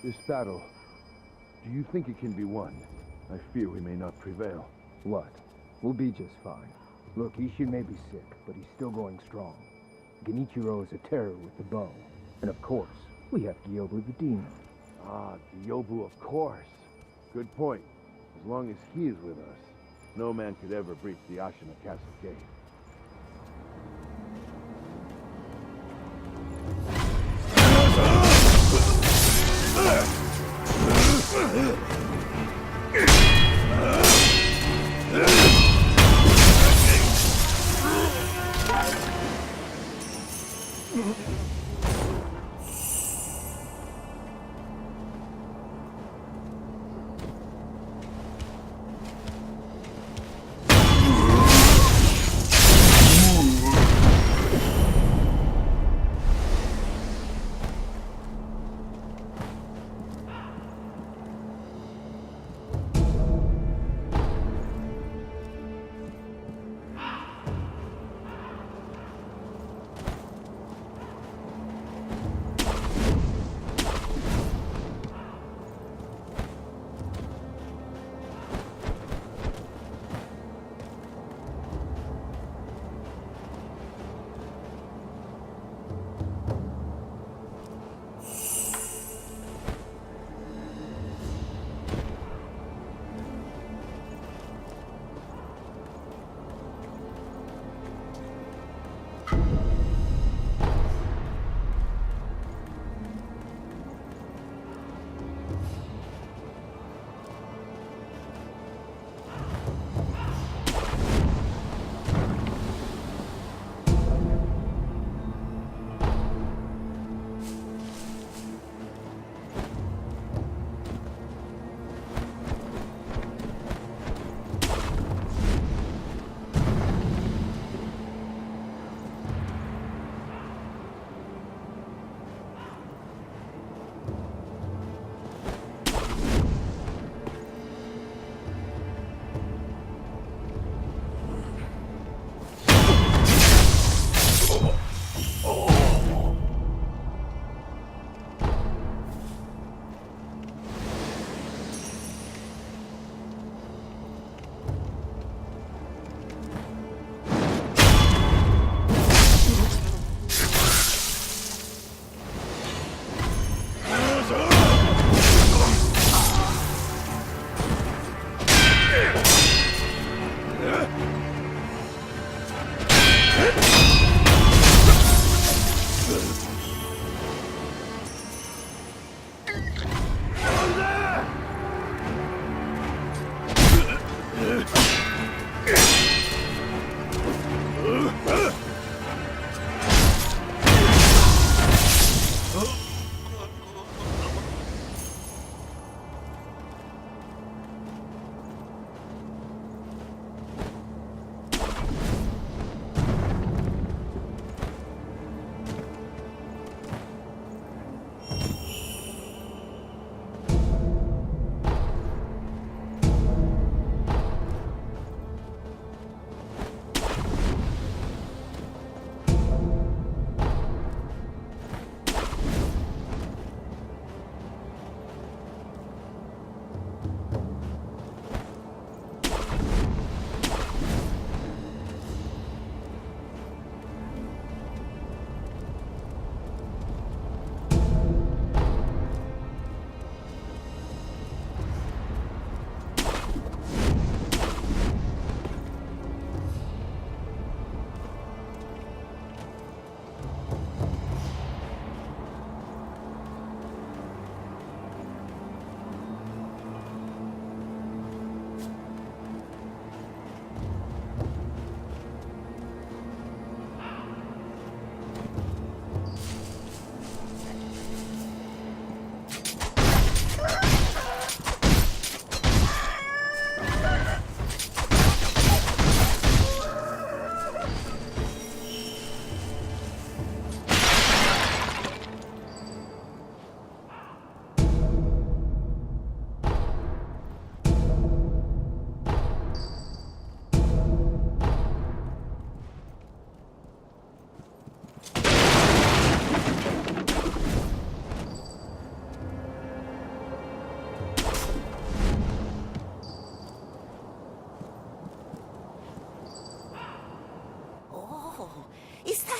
This battle, do you think it can be won? I fear we may not prevail. What? We'll be just fine. Look, Ishin may be sick, but he's still going strong. Genichiro is a terror with the bow. And of course, we have Gyobu the demon. Ah, Gyobu, of course. Good point. As long as he is with us, no man could ever breach the Ashina Castle gate.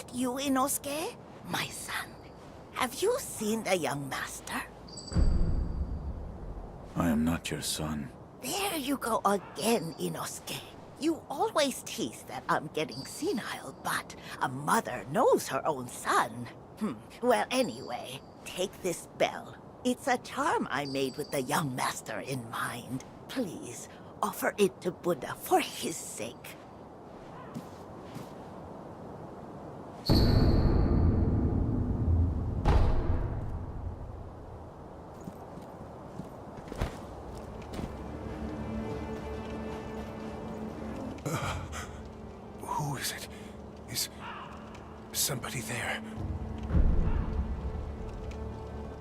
that you, Inosuke? My son, have you seen the young master? I am not your son. There you go again, Inosuke. You always tease that I'm getting senile, but a mother knows her own son. Well, anyway, take this bell. It's a charm I made with the young master in mind. Please, offer it to Buddha for his sake. Who is it? Is somebody there?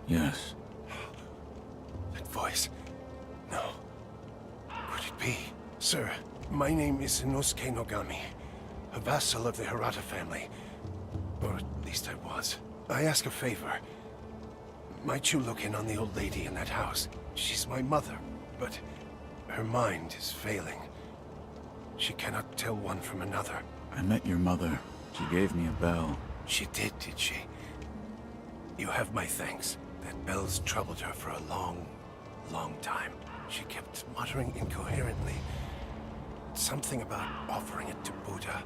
Yes. That voice. No. Could it be? Sir, my name is Inosuke Nogami, a vassal of the Hirata family. Or at least I was. I ask a favor. Might you look in on the old lady in that house? She's my mother, but her mind is failing. She cannot tell one from another. I met your mother. She gave me a bell. She did she? You have my thanks. That bell's troubled her for a long, long time. She kept muttering incoherently. Something about offering it to Buddha.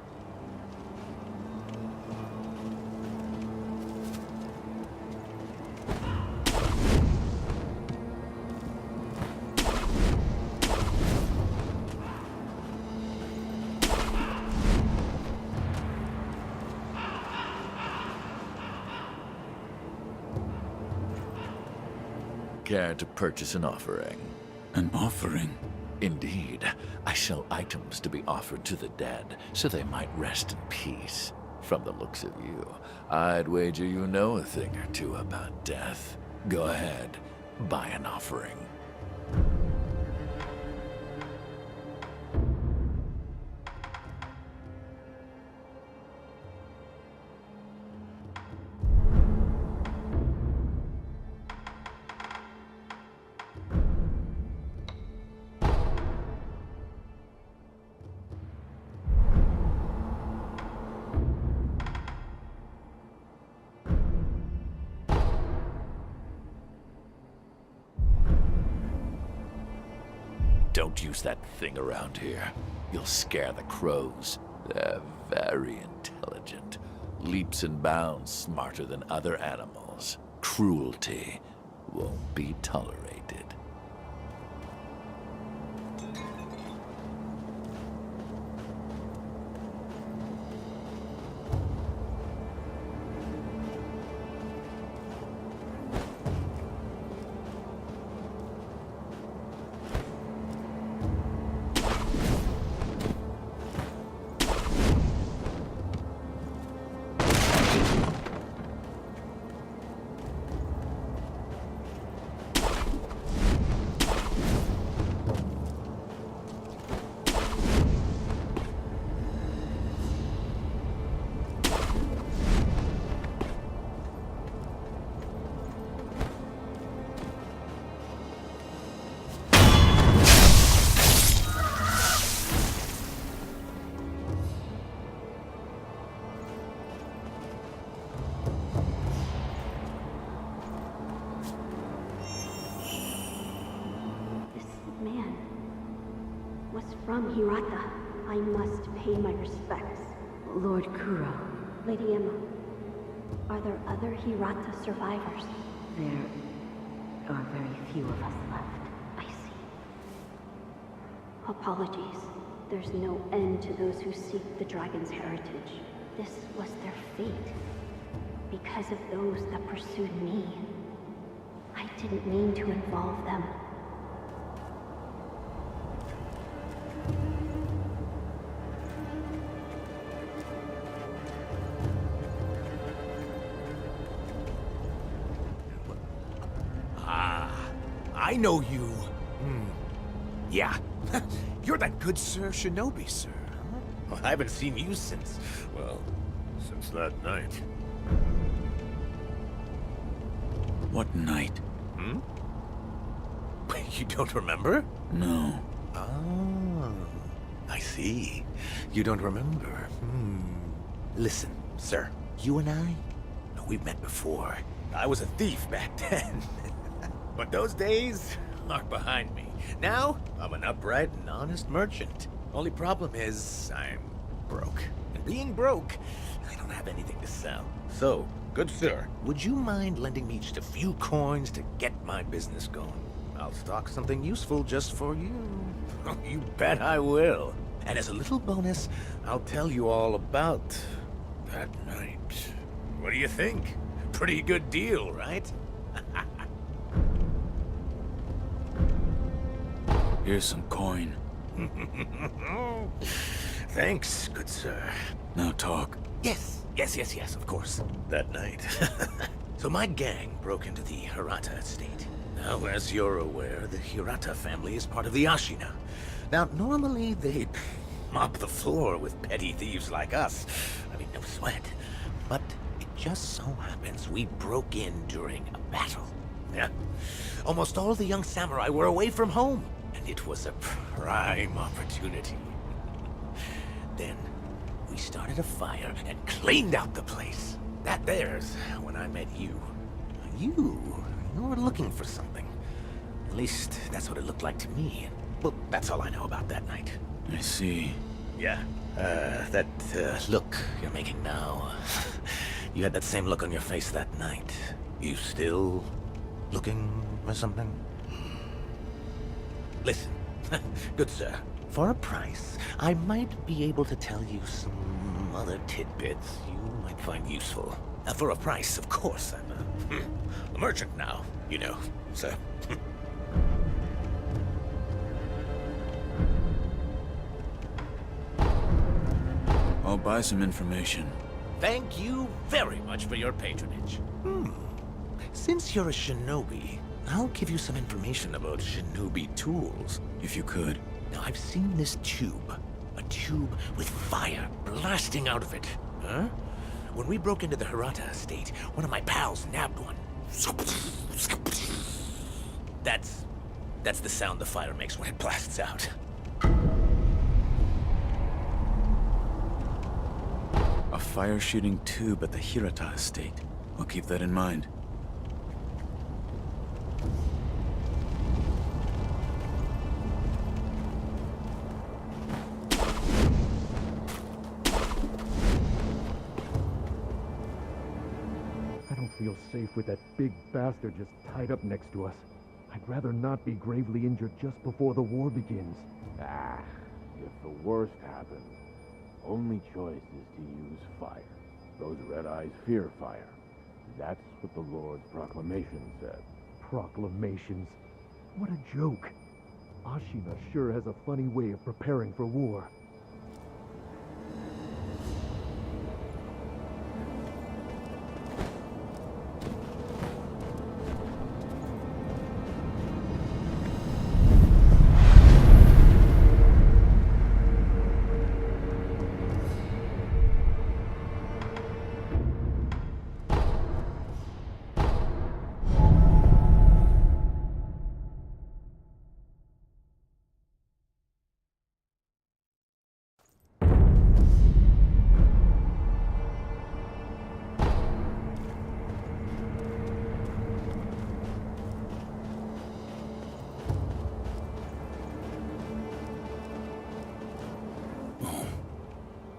Care to purchase an offering? An offering? Indeed. I sell items to be offered to the dead, so they might rest in peace. From the looks of you, I'd wager you know a thing or two about death. Go ahead, buy an offering. Don't use that thing around here. You'll scare the crows. They're very intelligent. Leaps and bounds smarter than other animals. Cruelty won't be tolerated. From Hirata, I must pay my respects. Lord Kuro. Lady Emma, are there other Hirata survivors? There are very few of us left. I see. Apologies. There's no end to those who seek the dragon's heritage. This was their fate. Because of those that pursued me. I didn't mean to involve them. I know you. Yeah. You're that good Sir Shinobi, sir. Huh? Well, I haven't seen you since, well, since that night. What night? You don't remember? No. Ah, I see. You don't remember. Listen, sir. You and I? No, we've met before. I was a thief back then. But those days are behind me. Now, I'm an upright and honest merchant. Only problem is, I'm broke. And being broke, I don't have anything to sell. So, good sir, would you mind lending me just a few coins to get my business going? I'll stock something useful just for you. You bet I will. And as a little bonus, I'll tell you all about that night. What do you think? Pretty good deal, right? Here's some coin. Thanks, good sir. Now talk. Yes, of course. That night. So my gang broke into the Hirata estate. Now, as you're aware, the Hirata family is part of the Ashina. Now, normally they'd mop the floor with petty thieves like us. I mean, no sweat. But it just so happens we broke in during a battle. Yeah. Almost all the young samurai were away from home, and it was a prime opportunity. Then, we started a fire and cleaned out the place. That there's when I met you. You were looking for something. At least, that's what it looked like to me. Well, that's all I know about that night. I see. Yeah, that look you're making now. You had that same look on your face that night. You still looking for something? Listen, good sir. For a price, I might be able to tell you some other tidbits you might find useful. For a price, of course. I'm a merchant now, you know, so... I'll buy some information. Thank you very much for your patronage. Since you're a shinobi, I'll give you some information about shinobi tools. If you could. Now, I've seen this tube. A tube with fire blasting out of it. Huh? When we broke into the Hirata estate, one of my pals nabbed one. That's the sound the fire makes when it blasts out. A fire-shooting tube at the Hirata estate. I'll keep that in mind. I don't feel safe with that big bastard just tied up next to us. I'd rather not be gravely injured just before the war begins. Ah, if the worst happens, only choice is to use fire. Those red eyes fear fire. That's what the Lord's proclamation said. Proclamations? What a joke. Ashina sure has a funny way of preparing for war.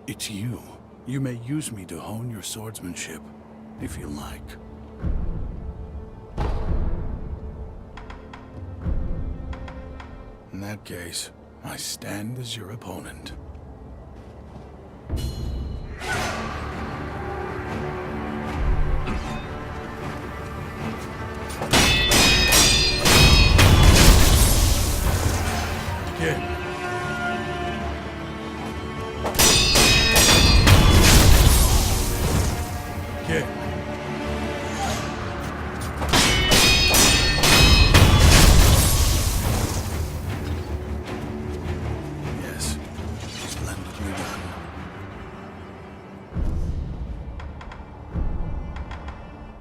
It's you. You may use me to hone your swordsmanship, if you like. In that case, I stand as your opponent. Again. Yes, splendidly done.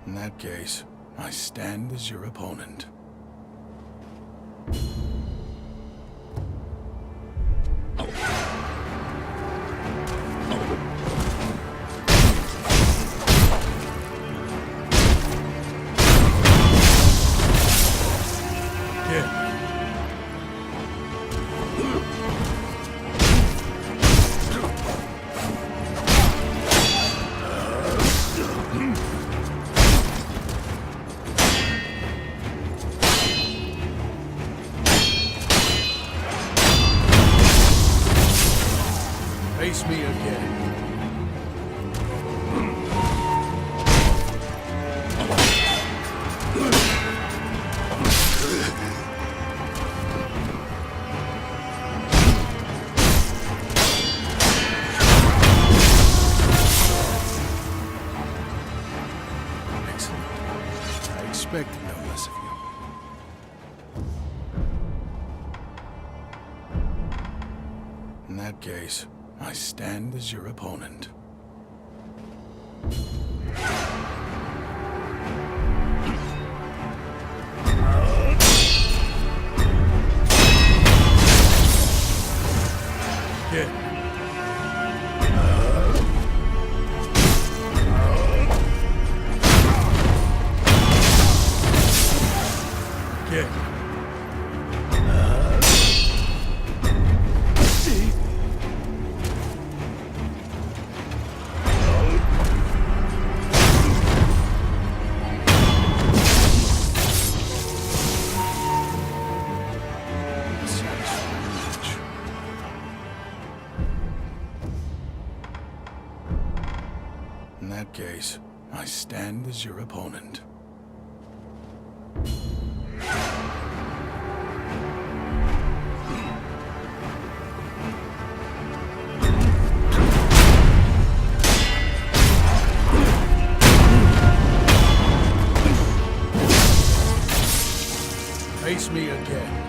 In that case, I stand as your opponent. expected no less of you. In that case, I stand as your opponent. Get. Get. In that case, I stand as your opponent. Face me again.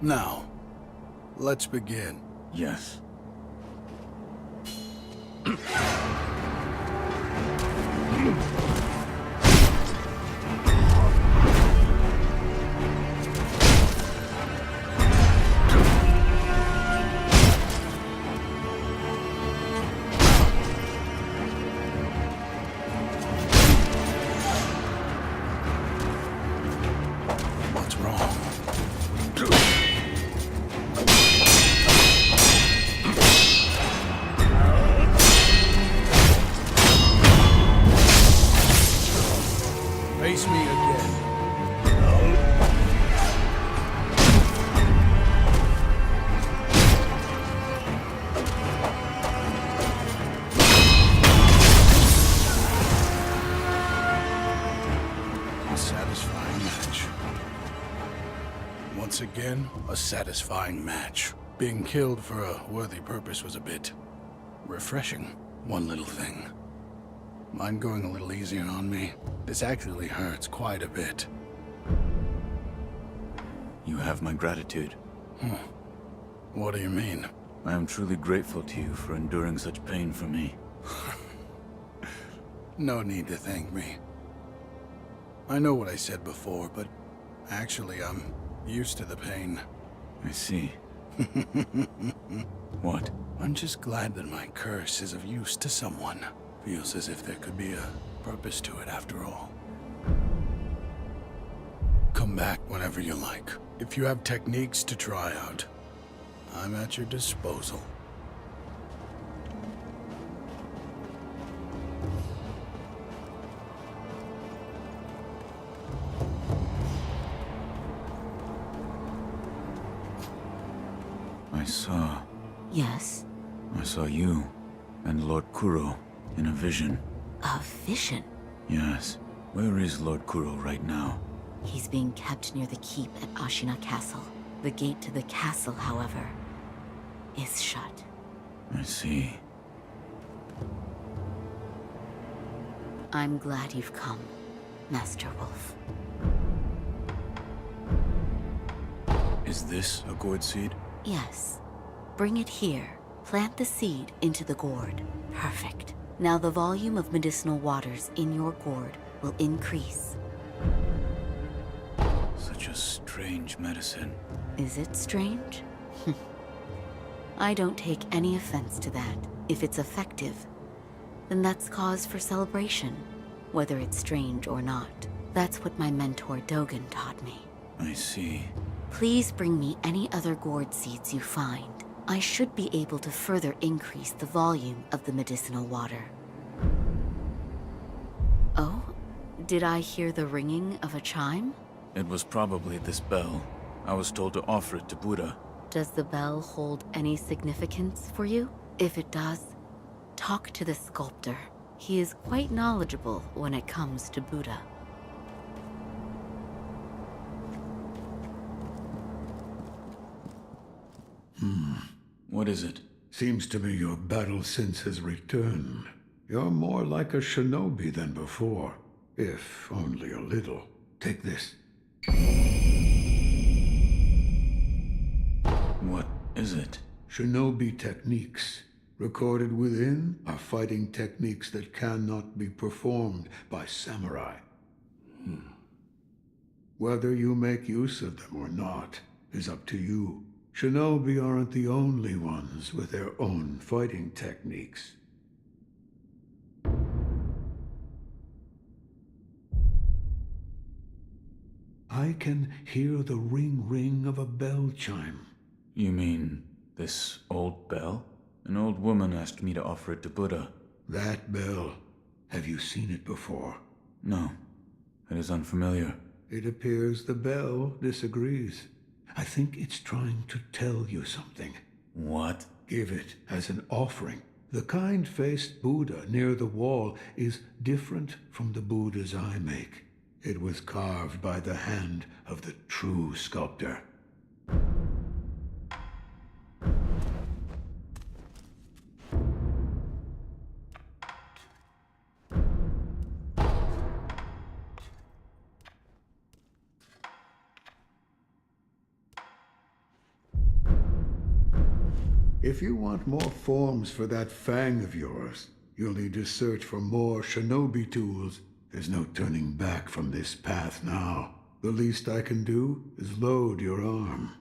Now, let's begin. Yes. What's wrong? Face me again. A satisfying match. Once again, a satisfying match. Being killed for a worthy purpose was a bit refreshing. One little thing. Mind going a little easier on me? This actually hurts quite a bit. You have my gratitude. What do you mean? I am truly grateful to you for enduring such pain for me. No need to thank me. I know what I said before, but actually I'm used to the pain. I see. What? I'm just glad that my curse is of use to someone. Feels as if there could be a purpose to it after all. Come back whenever you like. If you have techniques to try out, I'm at your disposal. I saw... Yes? I saw you and Lord Kuro in a vision. A vision? Yes. Where is Lord Kuro right now? He's being kept near the keep at Ashina Castle. The gate to the castle, however, is shut. I see. I'm glad you've come, Master Wolf. Is this a gourd seed? Yes. Bring it here. Plant the seed into the gourd. Perfect. Now the volume of medicinal waters in your gourd will increase. Such a strange medicine. Is it strange? I don't take any offense to that. If it's effective, then that's cause for celebration, whether it's strange or not. That's what my mentor Dogen taught me. I see. Please bring me any other gourd seeds you find. I should be able to further increase the volume of the medicinal water. Oh? Did I hear the ringing of a chime? It was probably this bell. I was told to offer it to Buddha. Does the bell hold any significance for you? If it does, talk to the sculptor. He is quite knowledgeable when it comes to Buddha. What is it? Seems to me your battle sense has returned. You're more like a shinobi than before, if only a little. Take this. What is it? Shinobi techniques. Recorded within are fighting techniques that cannot be performed by samurai. Whether you make use of them or not is up to you. Shinobi aren't the only ones with their own fighting techniques. I can hear the ring of a bell chime. You mean this old bell? An old woman asked me to offer it to Buddha. That bell. Have you seen it before? No, it is unfamiliar. It appears the bell disagrees. I think it's trying to tell you something. What? Give it as an offering. The kind-faced Buddha near the wall is different from the Buddhas I make. It was carved by the hand of the true sculptor. If you want more forms for that fang of yours, you'll need to search for more shinobi tools. There's no turning back from this path now. The least I can do is load your arm.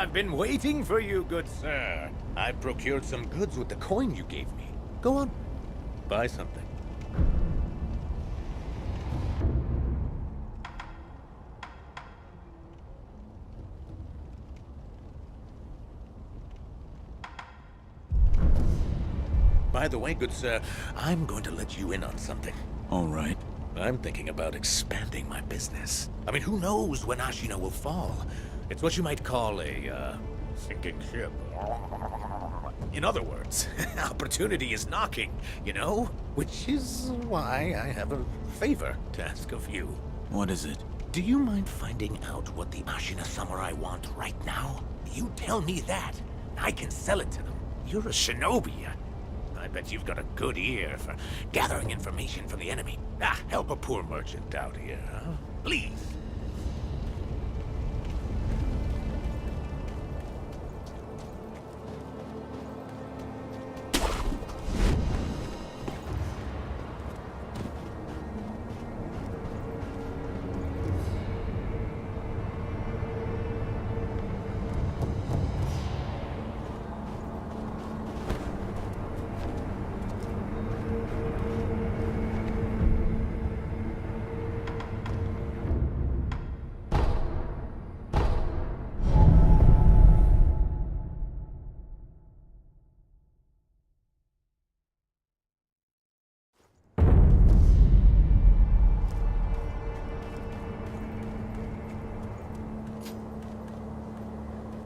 I've been waiting for you, good sir. I procured some goods with the coin you gave me. Go on, buy something. By the way, good sir, I'm going to let you in on something. All right. I'm thinking about expanding my business. I mean, who knows when Ashina will fall? It's what you might call a, sinking ship. In other words, opportunity is knocking, you know? Which is why I have a favor to ask of you. What is it? Do you mind finding out what the Ashina samurai want right now? You tell me that, and I can sell it to them. You're a shinobi. I bet you've got a good ear for gathering information from the enemy. Help a poor merchant out here, huh? Please.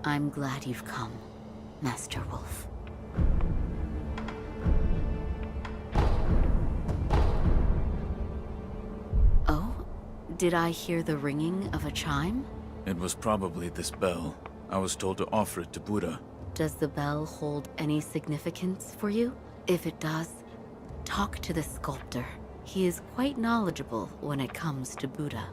I'm glad you've come, Master Wolf. Oh? Did I hear the ringing of a chime? It was probably this bell. I was told to offer it to Buddha. Does the bell hold any significance for you? If it does, talk to the sculptor. He is quite knowledgeable when it comes to Buddha.